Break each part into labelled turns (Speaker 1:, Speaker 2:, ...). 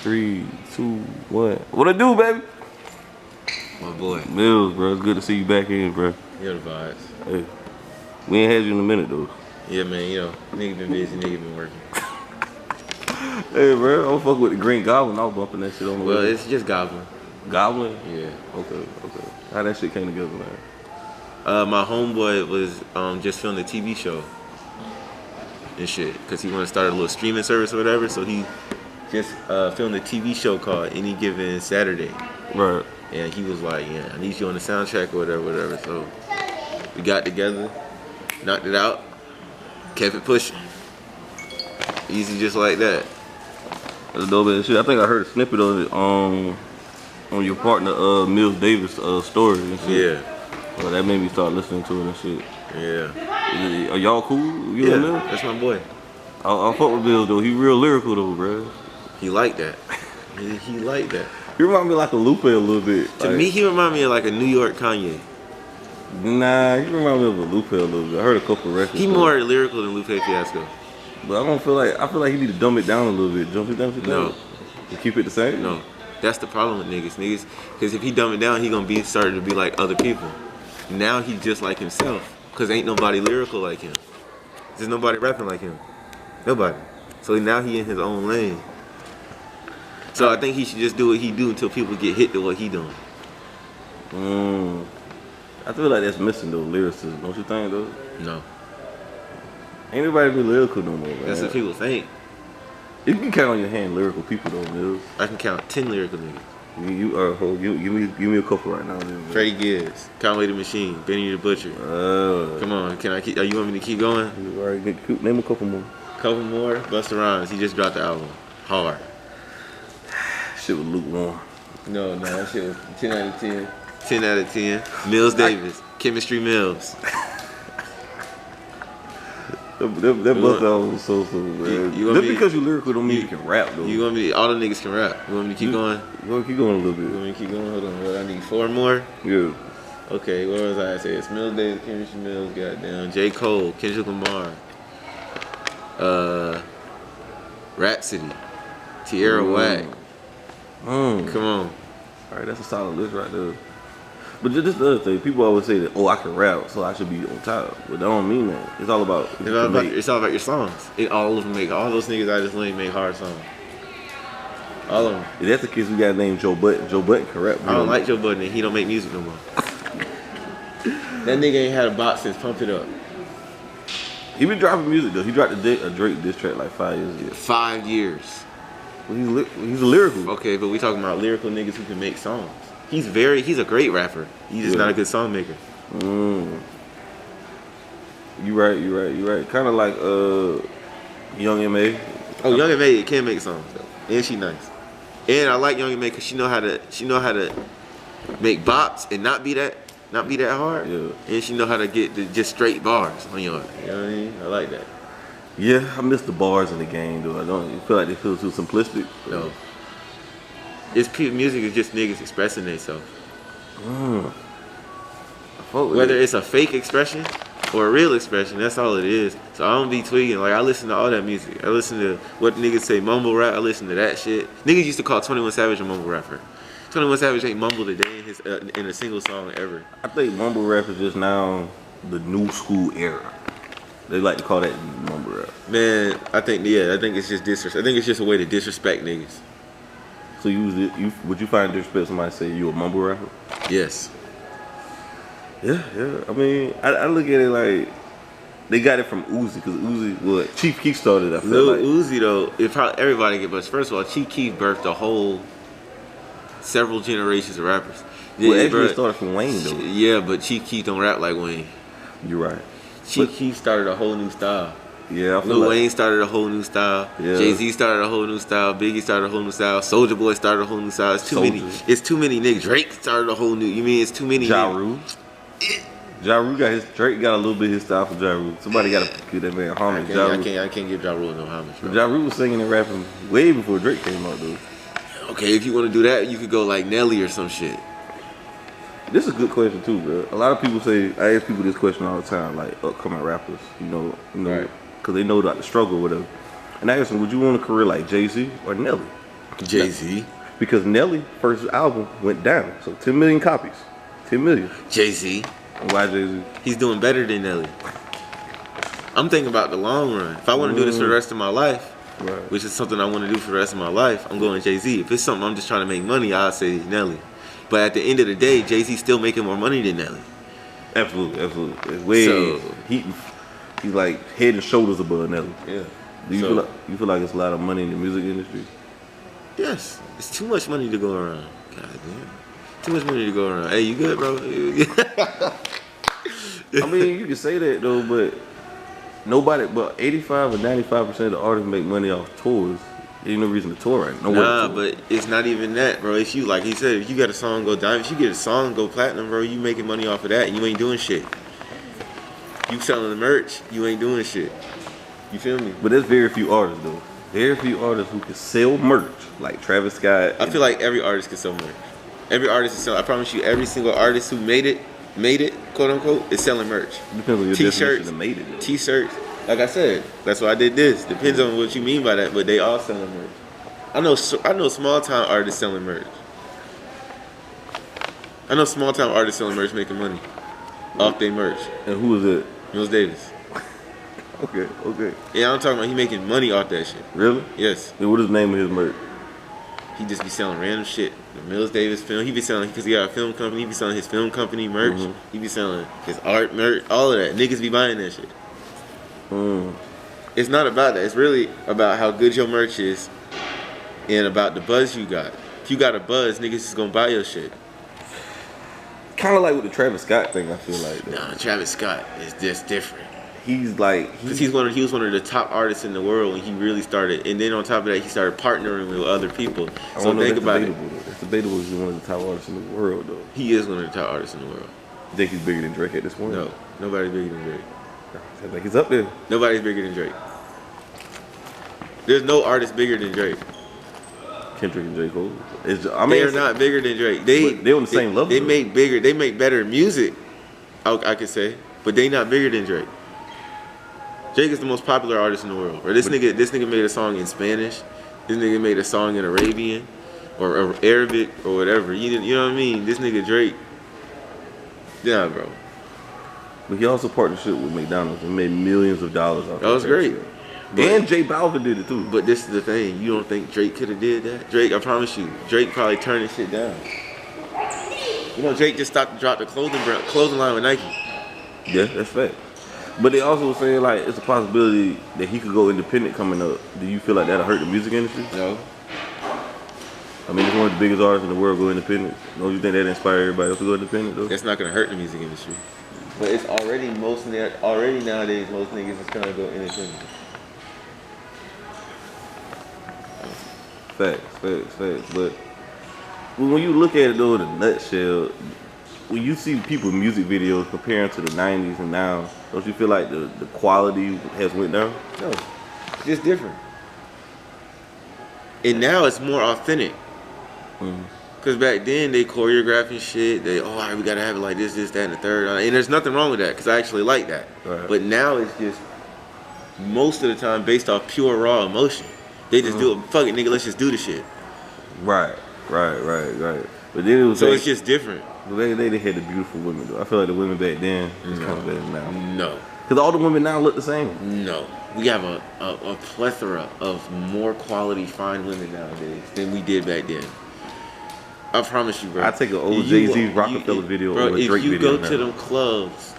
Speaker 1: 3, 2, 1. What it do, baby?
Speaker 2: My boy.
Speaker 1: Mills, bro. It's good to see you back in, bro.
Speaker 2: You know the vibes.
Speaker 1: Hey, we ain't had you in a minute, though.
Speaker 2: Yeah, man. You know, nigga been busy, nigga been working.
Speaker 1: Hey, bro. I'm fucking with the Green Goblin. I was bumping that shit on the way.
Speaker 2: Well, it's just Goblin.
Speaker 1: Goblin?
Speaker 2: Yeah.
Speaker 1: Okay. How that shit came together, man?
Speaker 2: My homeboy was just filming a TV show and shit, because he wanted to start a little streaming service or whatever. So he just filmed a TV show called Any Given Saturday.
Speaker 1: Right.
Speaker 2: And he was like, yeah, I need you on the soundtrack or whatever. So we got together, knocked it out, kept it pushing. Easy just like that.
Speaker 1: That's dope ass shit. I think I heard a snippet of it on your partner Mills Davis story and shit.
Speaker 2: Yeah.
Speaker 1: Well, that made me start listening to it and shit.
Speaker 2: Yeah.
Speaker 1: Are y'all cool? You
Speaker 2: Yeah,
Speaker 1: and Mills?
Speaker 2: that's my boy.
Speaker 1: I fuck with Mills though. He real lyrical though, bro.
Speaker 2: He like that. He like that.
Speaker 1: He remind me like a Lupe a little bit.
Speaker 2: To me, he remind me of like a New York Kanye.
Speaker 1: Nah, he remind me of a Lupe a little bit. I heard a couple records.
Speaker 2: He more lyrical than Lupe Fiasco.
Speaker 1: But I feel like he need to dumb it down a little bit. Jump it down.
Speaker 2: No.
Speaker 1: And keep it the same?
Speaker 2: No. That's the problem with niggas. Because if he dumb it down, he gonna be starting to be like other people. Now he just like himself. Because ain't nobody lyrical like him. There's nobody rapping like him. Nobody. So now he in his own lane. So I think he should just do what he do until people get hit to what he doing.
Speaker 1: I feel like that's missing though, lyricism. Don't you think though?
Speaker 2: No.
Speaker 1: Ain't nobody be lyrical no more, man.
Speaker 2: That's what people think.
Speaker 1: You can count on your hand lyrical people though, Mills.
Speaker 2: I can count 10 lyrical niggas.
Speaker 1: Give me a couple right now. Then,
Speaker 2: Freddie Gibbs, Conway the Machine, Benny the Butcher. Come on, can I keep? You want me to keep going?
Speaker 1: All right, name a couple more.
Speaker 2: Couple more. Busta Rhymes, he just dropped the album. Hard.
Speaker 1: Shit was lukewarm.
Speaker 2: No, that shit was 10 out of 10. 10 out of 10. Mills Davis, Chemistry Mills.
Speaker 1: That Busta album was so man. Just because you lyrical don't mean you can rap though.
Speaker 2: You want me? All the niggas can rap. You want me to keep going?
Speaker 1: Keep going a little bit.
Speaker 2: You want me to keep going? Hold on. What, I need 4 more?
Speaker 1: Yeah.
Speaker 2: Okay, what was I say? It's Mills Davis, Chemistry Mills, goddamn. J. Cole, Kendrick Lamar. Rhapsody. Tierra Whack. Come on.
Speaker 1: Alright, that's a solid list right there. But just the other thing, people always say that, oh, I can rap, so I should be on top. But that don't mean that. It's all about
Speaker 2: it's all about your songs. All of them all those niggas I just named make hard songs. All of them.
Speaker 1: If that's the case, we gotta name Joe Budden. Joe Budden can rap.
Speaker 2: I don't like Joe Budden, and he don't make music no more. That nigga ain't had a box since Pump It Up.
Speaker 1: He been dropping music though. He dropped a Drake diss track like 5 years ago.
Speaker 2: 5 years.
Speaker 1: Well, he's a lyrical.
Speaker 2: Okay, but we talking about lyrical niggas who can make songs. He's a great rapper. He's just not a good song maker.
Speaker 1: You right. Kind of like Young M.A.
Speaker 2: Oh, Young M.A. can make songs though, and she nice. And I like Young M.A. because she know how to make bops and not be that hard.
Speaker 1: Yeah.
Speaker 2: And she know how to get just straight bars on your. You know what I mean? I like that.
Speaker 1: Yeah, I miss the bars in the game though. I don't feel like they feel too simplistic.
Speaker 2: No. Music is just niggas expressing themselves. Whether it's a fake expression or a real expression, that's all it is. So I don't be tweaking. Like I listen to all that music. I listen to what niggas say mumble rap. I listen to that shit. Niggas used to call 21 Savage a mumble rapper. 21 Savage ain't mumbled a day in a single song ever.
Speaker 1: I think mumble rap is just now the new school era. They like to call that mumble rap.
Speaker 2: Man, I think it's just disrespect. I think it's just a way to disrespect niggas.
Speaker 1: So would you find disrespect somebody say you a mumble rapper?
Speaker 2: Yes.
Speaker 1: Yeah. I mean, I look at it like they got it from Uzi because Uzi, Chief Keef started. I feel like
Speaker 2: Uzi though, everybody get but first of all, Chief Keef birthed several generations of rappers.
Speaker 1: Well, actually, it started from Wayne though.
Speaker 2: Yeah, but Chief Keef don't rap like Wayne.
Speaker 1: You're right.
Speaker 2: Chief Keef started a whole new style.
Speaker 1: Yeah, I feel
Speaker 2: Lil Wayne started a whole new style.
Speaker 1: Yeah.
Speaker 2: Jay-Z started a whole new style. Biggie started a whole new style. Soulja Boy started a whole new style. It's too many niggas. Drake started a whole new. You mean it's too many?
Speaker 1: Ja Rule. Drake got a little bit of his style from Ja Rule. Somebody got to give that man homage.
Speaker 2: I can't give Ja Rule no homage. Bro.
Speaker 1: Ja Rule was singing and rapping way before Drake came out, dude.
Speaker 2: Okay, if you want to do that, you could go like Nelly or some shit.
Speaker 1: This is a good question too, bro. A lot of people I ask people this question all the time, like upcoming rappers, you know,
Speaker 2: right.
Speaker 1: Because they know about the struggle or whatever. And I asked them, would you want a career like Jay-Z or Nelly?
Speaker 2: Jay-Z.
Speaker 1: Because Nelly's first album went down. So 10 million copies. 10 million.
Speaker 2: Jay-Z.
Speaker 1: Why Jay-Z?
Speaker 2: He's doing better than Nelly. I'm thinking about the long run. If I want to do this for the rest of my life,
Speaker 1: Right.
Speaker 2: which is something I want to do for the rest of my life, I'm going Jay-Z. If it's something I'm just trying to make money, I'll say Nelly. But at the end of the day, Jay-Z's still making more money than Nelly.
Speaker 1: Absolutely, absolutely. It's way
Speaker 2: So-
Speaker 1: he's like head and shoulders above Nelly.
Speaker 2: Yeah.
Speaker 1: Do you feel like it's a lot of money in the music industry?
Speaker 2: Yes. It's too much money to go around. God damn. Too much money to go around. Hey, you good, bro?
Speaker 1: I mean, you can say that though, but 85 or 95% of the artists make money off tours. Ain't no reason to tour right now.
Speaker 2: Nah, but it's not even that, bro. It's you, like he said, if you got a song go diamond, if you get a song go platinum, bro, you making money off of that and you ain't doing shit. You selling the merch, you ain't doing shit. You feel me?
Speaker 1: But there's very few artists though. Very few artists who can sell merch like Travis Scott.
Speaker 2: I feel like every artist can sell merch. Every artist is selling. I promise you, every single artist who made it, quote unquote, is selling merch.
Speaker 1: Depends on your
Speaker 2: T-shirts,
Speaker 1: definition of made it. Though.
Speaker 2: T-shirts. Like I said, that's why I did this. Depends on what you mean by that, but they all selling merch. I know small time artists selling merch. I know small time artists selling merch, making money off their merch.
Speaker 1: And who is it?
Speaker 2: Mills Davis.
Speaker 1: Okay.
Speaker 2: Yeah, I'm talking about he making money off that shit.
Speaker 1: Really?
Speaker 2: Yes.
Speaker 1: And what is the name of his merch?
Speaker 2: He just be selling random shit. The Mills Davis film. He be selling, because he got a film company. He be selling his film company merch.
Speaker 1: Mhm.
Speaker 2: He be selling his art merch. All of that. Niggas be buying that shit. It's not about that. It's really about how good your merch is and about the buzz you got. If you got a buzz, niggas is gonna buy your shit.
Speaker 1: Kind of like with the Travis Scott thing, I feel like. Though.
Speaker 2: Nah, Travis Scott is just different.
Speaker 1: He's like
Speaker 2: Because he was one of the top artists in the world when he really started. And then on top of that, he started partnering with other people.
Speaker 1: I
Speaker 2: So
Speaker 1: don't know,
Speaker 2: think
Speaker 1: that's
Speaker 2: about
Speaker 1: debatable,
Speaker 2: it.
Speaker 1: though. It's debatable if he's one of the top artists in the world, though.
Speaker 2: He is one of the top artists in the world.
Speaker 1: You think he's bigger than Drake at this point?
Speaker 2: No, nobody's bigger than Drake.
Speaker 1: I think he's up there.
Speaker 2: Nobody's bigger than Drake. There's no artist bigger than Drake.
Speaker 1: Kendrick and J. Cole.
Speaker 2: They're not bigger than Drake.
Speaker 1: They're on the same level.
Speaker 2: They
Speaker 1: though.
Speaker 2: make better music, I could say, but they not bigger than Drake. Drake is the most popular artist in the world. Or this nigga made a song in Spanish. This nigga made a song in Arabian or Arabic or whatever. You know what I mean? This nigga Drake. Yeah, bro.
Speaker 1: But he also partnership with McDonald's and made millions of dollars off
Speaker 2: That was great.
Speaker 1: And J Balvin did it too.
Speaker 2: But this is the thing. You don't think Drake could have did that? Drake, I promise you, Drake probably turned this shit down. You know, Drake just stopped to drop the clothing line with Nike.
Speaker 1: Yeah, that's fact. But they also were saying like it's a possibility that he could go independent coming up. Do you feel like that'll hurt the music industry?
Speaker 2: No.
Speaker 1: I mean, it's one of the biggest artists in the world go independent. Don't you think that inspire everybody else to go independent though?
Speaker 2: That's not gonna hurt the music industry. But it's already nowadays most niggas is trying to go independent.
Speaker 1: Facts. But when you look at it though in a nutshell, when you see people in music videos comparing to the 90s and now, don't you feel like the quality has went down?
Speaker 2: No, it's just different. And now it's more authentic. Cause back then they choreographing shit. All right, we gotta have it like this, that, and the third. And there's nothing wrong with that, cause I actually like that.
Speaker 1: Right.
Speaker 2: But now it's just most of the time based off pure raw emotion. They just do it. Fuck it, nigga. Let's just do the shit.
Speaker 1: Right. But then it was
Speaker 2: So
Speaker 1: like,
Speaker 2: it's just different.
Speaker 1: they had the beautiful women though. I feel like the women back then is kind of better now.
Speaker 2: No.
Speaker 1: Cause all the women now look the same.
Speaker 2: No. We have a plethora of more quality fine women nowadays than we did back then. I promise you, bro.
Speaker 1: I take an old Jay-Z Rockefeller video
Speaker 2: bro,
Speaker 1: or a Drake video.
Speaker 2: If you go to them clubs,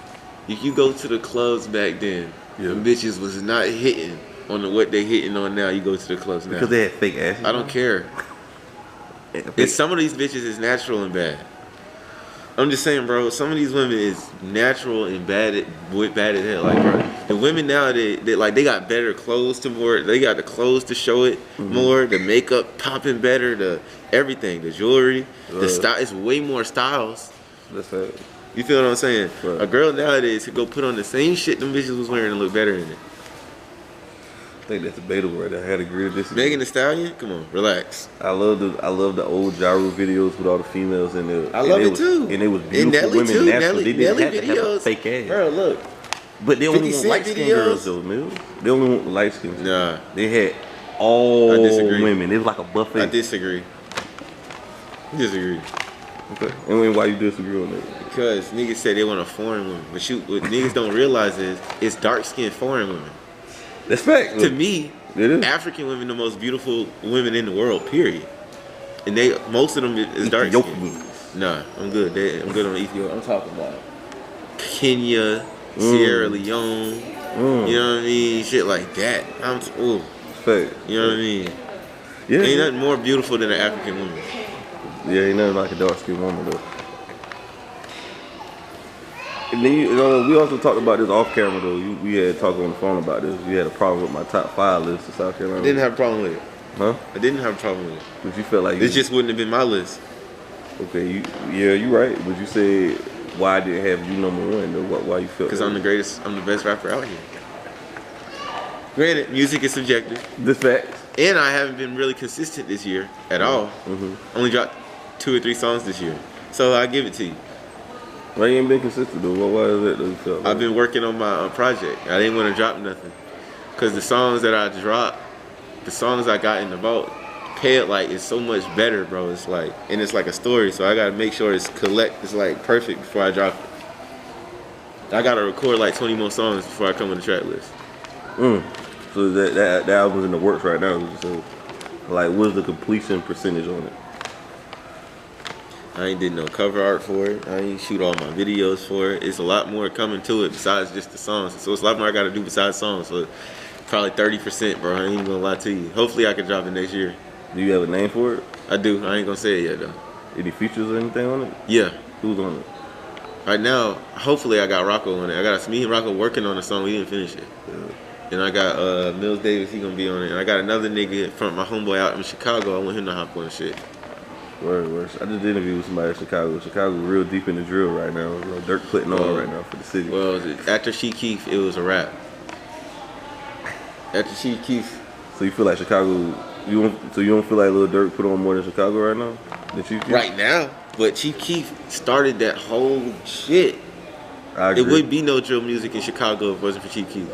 Speaker 2: if you go to the clubs back then, them bitches was not hitting on what they hitting on now. You go to the clubs now.
Speaker 1: Because they had fake asses.
Speaker 2: I don't care. And some of these bitches is natural and bad. I'm just saying, bro. Some of these women is natural and bad as hell. Like, bro, the women nowadays, they got better clothes to more. They got the clothes to show it more. The makeup popping better. The everything, the jewelry, the style. It's way more styles.
Speaker 1: That's it.
Speaker 2: You feel what I'm saying?
Speaker 1: Right.
Speaker 2: A girl nowadays could go put on the same shit them bitches was wearing and look better in it.
Speaker 1: I think that's debatable right there. I had to agree with this.
Speaker 2: Megan Thee Stallion, come on, relax.
Speaker 1: I love the old Jreed videos with all the females in there.
Speaker 2: I love it too.
Speaker 1: And it was
Speaker 2: And
Speaker 1: beautiful
Speaker 2: Nelly
Speaker 1: women
Speaker 2: too.
Speaker 1: naturally. They didn't
Speaker 2: Nelly
Speaker 1: have to have a
Speaker 2: videos.
Speaker 1: fake ass.
Speaker 2: Bro, look.
Speaker 1: But they only
Speaker 2: 50
Speaker 1: want
Speaker 2: Cent
Speaker 1: light skinned
Speaker 2: videos?
Speaker 1: girls though, man. They only want light skinned.
Speaker 2: Nah.
Speaker 1: They had all
Speaker 2: I disagree.
Speaker 1: women. It was like a buffet.
Speaker 2: I disagree. Disagree.
Speaker 1: Okay. And then why you disagree on that?
Speaker 2: Because niggas say they want a foreign woman, but what niggas don't realize is it's dark-skinned foreign women.
Speaker 1: That's fact.
Speaker 2: To me,
Speaker 1: it is.
Speaker 2: African women the most beautiful women in the world. Period. And most of them is dark skinned. Nah, I'm good. I'm good on Ethiopia. I'm talking about Kenya, Sierra Leone. You know what I mean? Shit like that. Ooh.
Speaker 1: Fact.
Speaker 2: You know what I mean?
Speaker 1: Yeah.
Speaker 2: Ain't nothing more beautiful than an African woman.
Speaker 1: Yeah, ain't nothing like a dark skinned woman though. And then we also talked about this off camera though. We had talked on the phone about this. You had a problem with my top 5 list of South Carolina.
Speaker 2: I didn't have a problem with it.
Speaker 1: Huh?
Speaker 2: I didn't have a problem with it.
Speaker 1: But you felt like
Speaker 2: this just wouldn't have been my list.
Speaker 1: Okay, you're right. But you said why I didn't have you number 1 though? Why you felt?
Speaker 2: Because I'm the greatest. I'm the best rapper out here. Granted, music is subjective.
Speaker 1: This fact.
Speaker 2: And I haven't been really consistent this year at all. Only dropped 2 or 3 songs this year, so I give it to you.
Speaker 1: Why you ain't been consistent though? Why is that though? You felt like?
Speaker 2: I've been working on my project. I didn't want to drop nothing because the songs that I dropped, the songs I got in the vault, it's so much better, bro. It's like, and it's like a story, so I gotta make sure it's like perfect before I drop it. I gotta record like 20 more songs before I come on the track list.
Speaker 1: So that album's in the works right now. So, like, what's the completion percentage on it?
Speaker 2: I ain't did no cover art for it. I ain't shoot all my videos for it. It's a lot more coming to it besides just the songs. So it's a lot more I gotta do besides songs. So probably 30%, bro. I ain't even gonna lie to you. Hopefully I can drop it next year.
Speaker 1: Do you have a name for it?
Speaker 2: I do. I ain't gonna say it yet though.
Speaker 1: Any features or anything on it?
Speaker 2: Yeah.
Speaker 1: Who's on it?
Speaker 2: Right now, hopefully I got Rocco on it. I got me and Rocco working on the song. We didn't finish it. Yeah. And I got Mills Davis. He gonna be on it. And I got another nigga from my homeboy out in Chicago. I want him to hop on shit.
Speaker 1: Word. I just interviewed with somebody in Chicago. Chicago's real deep in the drill right now. Dirk putting on right now for the city.
Speaker 2: Well, after She Keef, it was a wrap. After She Keef.
Speaker 1: So you feel like Chicago? You don't feel like Lil Durk put on more than Chicago right now? Than Chief Keef?
Speaker 2: Right now, but Chief Keef started that whole shit.
Speaker 1: I agree.
Speaker 2: It wouldn't be no drill music in Chicago if it wasn't for Chief Keef.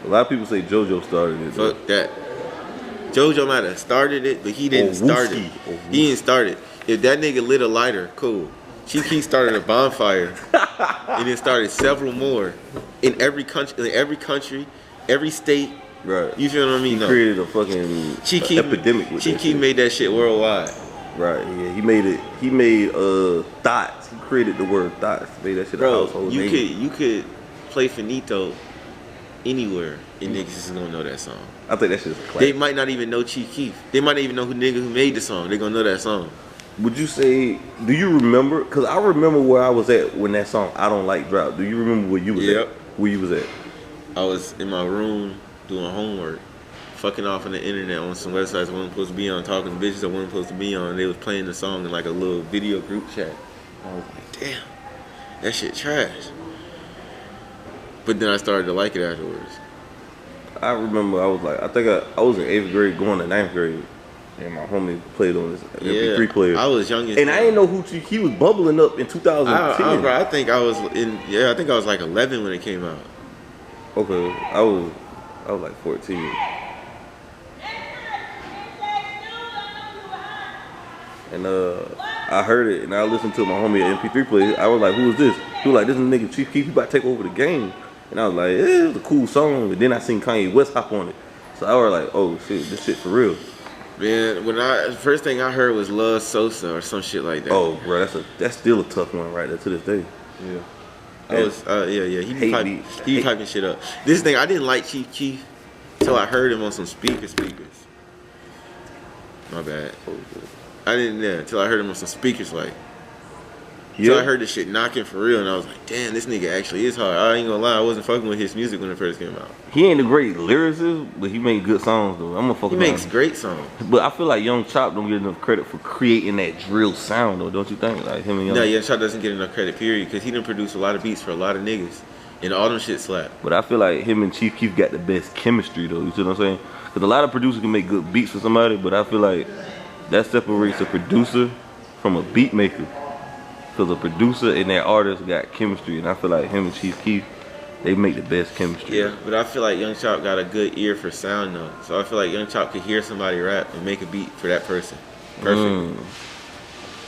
Speaker 1: A lot of people say JoJo started it.
Speaker 2: Fuck that. JoJo might have started it, but he didn't start it. He didn't start it. If that nigga lit a lighter, cool. Chief Keef started a bonfire, and then started several more in every country, every state.
Speaker 1: Right.
Speaker 2: You feel what I mean?
Speaker 1: He created a fucking epidemic with
Speaker 2: Chief Keef made that shit worldwide.
Speaker 1: Right. Yeah. He made it. He made thoughts. He created the word thoughts. Made that shit a household name.
Speaker 2: You could play Finito anywhere, and niggas is gonna know that song.
Speaker 1: I think that shit's a classic.
Speaker 2: They might not even know Chief Keef. They might not even know who made the song. They gonna know that song.
Speaker 1: Would you say? Do you remember? Cause I remember where I was at when that song "I Don't Like" dropped. Do you remember where you was at? Where you was at?
Speaker 2: I was in my room doing homework, fucking off on the internet on some websites I wasn't supposed to be on, talking to bitches I wasn't supposed to be on. They was playing the song in like a little video group chat. I was like, damn, that shit trash. But then I started to like it afterwards.
Speaker 1: I remember I think I was in 8th grade going to 9th grade. And my homie played on this MP3 player.
Speaker 2: I was young as
Speaker 1: and I didn't know who he was bubbling up in 2010.
Speaker 2: I think I was like 11 when it came out.
Speaker 1: Okay, I was like 14. And I heard it and I listened to my homie at MP3 player. I was like, who is this? He was like, this is nigga Chief Keef, he about to take over the game. And I was like, yeah, it was a cool song. And then I seen Kanye West hop on it. So I was like, oh shit, this shit for real.
Speaker 2: Man, first thing I heard was Love Sosa or some shit like that.
Speaker 1: Oh, bro, that's still a tough one right there to this day.
Speaker 2: Yeah. He be piping shit up. This thing, I didn't like Chief Keef until I heard him on some speakers. My bad. I didn't until I heard him on some speakers like. So I heard this shit knocking for real, and I was like, damn, this nigga actually is hard. I ain't gonna lie, I wasn't fucking with his music when it first came out.
Speaker 1: He ain't a great lyricist, but he made good songs though. I'm gonna fuck with him.
Speaker 2: He makes great songs.
Speaker 1: But I feel like Young Chop don't get enough credit for creating that drill sound though, don't you think? Like him and Young.
Speaker 2: No, Young Chop doesn't get enough credit, period, because he done produced a lot of beats for a lot of niggas, and all them shit slap.
Speaker 1: But I feel like him and Chief Keef got the best chemistry though. You see what I'm saying? Because a lot of producers can make good beats for somebody, but I feel like that separates a producer from a beat maker. Because a producer and that artist got chemistry, and I feel like him and Chief Keef They make the best chemistry.
Speaker 2: Yeah, but I feel like Young Chop got a good ear for sound though. So I feel like Young Chop could hear somebody rap and make a beat for that person. Perfect.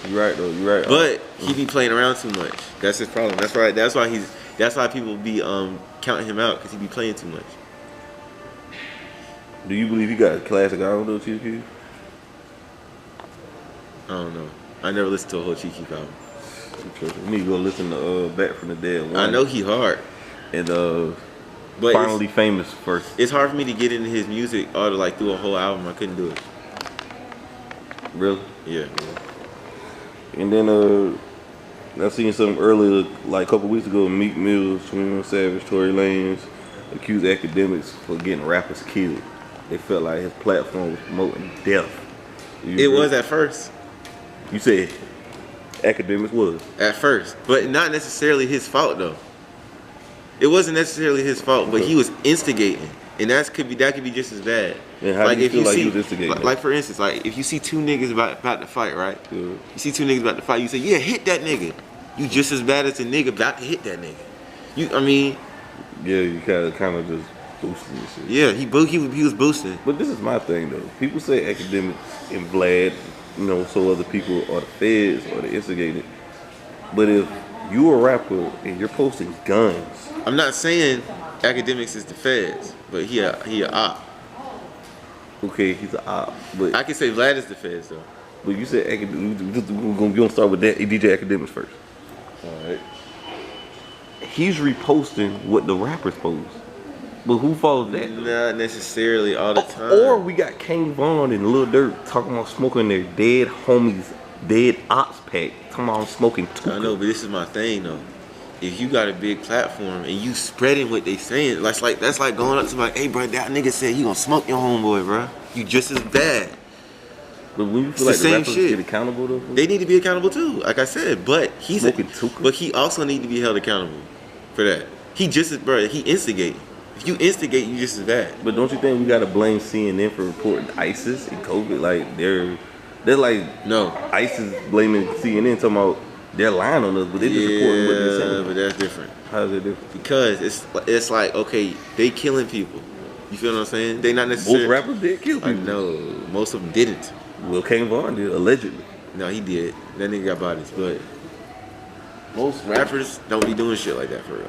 Speaker 1: You're right though. You're right.
Speaker 2: But he be playing around too much. That's his problem. That's right. That's why people be counting him out because he be playing too much.
Speaker 1: Do you believe he got a classic album though, Chief Keef?
Speaker 2: I don't know. I never listened to a whole Chief Keef album.
Speaker 1: We need to go listen to Back from the Dead 1.
Speaker 2: I know he hard.
Speaker 1: And
Speaker 2: but
Speaker 1: Finally Famous first.
Speaker 2: It's hard for me to get into his music or to like do a whole album. I couldn't do it.
Speaker 1: Really?
Speaker 2: Yeah.
Speaker 1: And then I seen something earlier, like a couple weeks ago, Meek Mills, 21 Savage, Tory Lanez accused academics for getting rappers killed. They felt like his platform was promoting death.
Speaker 2: It was at first.
Speaker 1: You said academics was?
Speaker 2: At first. But not necessarily his fault though. It wasn't necessarily his fault, but he was instigating. And that could be just as bad.
Speaker 1: And how do you feel like he was instigating?
Speaker 2: Like for instance, like if you see two niggas about to fight, right?
Speaker 1: Yeah.
Speaker 2: You see two niggas about to fight, you say, yeah, hit that nigga. You just as bad as the nigga about to hit that nigga.
Speaker 1: Yeah, you kind of just boosting this shit.
Speaker 2: Yeah, he was boosting.
Speaker 1: But this is my thing though. People say academics and Vlad, so other people are the feds or the instigated. But if you a rapper and you're posting guns,
Speaker 2: I'm not saying academics is the feds, but he a op.
Speaker 1: Okay, he's an op. But
Speaker 2: I can say Vlad is the feds though.
Speaker 1: But you said we're gonna start with that DJ Academics first.
Speaker 2: All right.
Speaker 1: He's reposting what the rappers post. But who follows that?
Speaker 2: Not necessarily all the time.
Speaker 1: Or we got King Von and Lil Durk talking about smoking their dead homies, dead ops pack. Talking about smoking too.
Speaker 2: I know, but this is my thing though. If you got a big platform and you spreading what they saying, that's like going up to like, hey bro, that nigga said he gonna smoke your homeboy, bro. You just as bad.
Speaker 1: But when you feel like the rappers get accountable though,
Speaker 2: they need to be accountable too. Like I said, but
Speaker 1: but
Speaker 2: he also need to be held accountable for that. He instigating. If you instigate, you just as bad.
Speaker 1: But don't you think we gotta blame CNN for reporting ISIS and COVID? Like they're like
Speaker 2: no
Speaker 1: ISIS blaming CNN talking about they're lying on us, but they're just reporting what they're saying.
Speaker 2: But that's different.
Speaker 1: How is it different?
Speaker 2: Because it's like, okay, they killing people. You feel what I'm saying? They not necessarily.
Speaker 1: Most rappers did kill people.
Speaker 2: I know. Most of them didn't.
Speaker 1: Well, King Von did, allegedly.
Speaker 2: No, he did. That nigga got bodies, but most rappers don't be doing shit like that for real.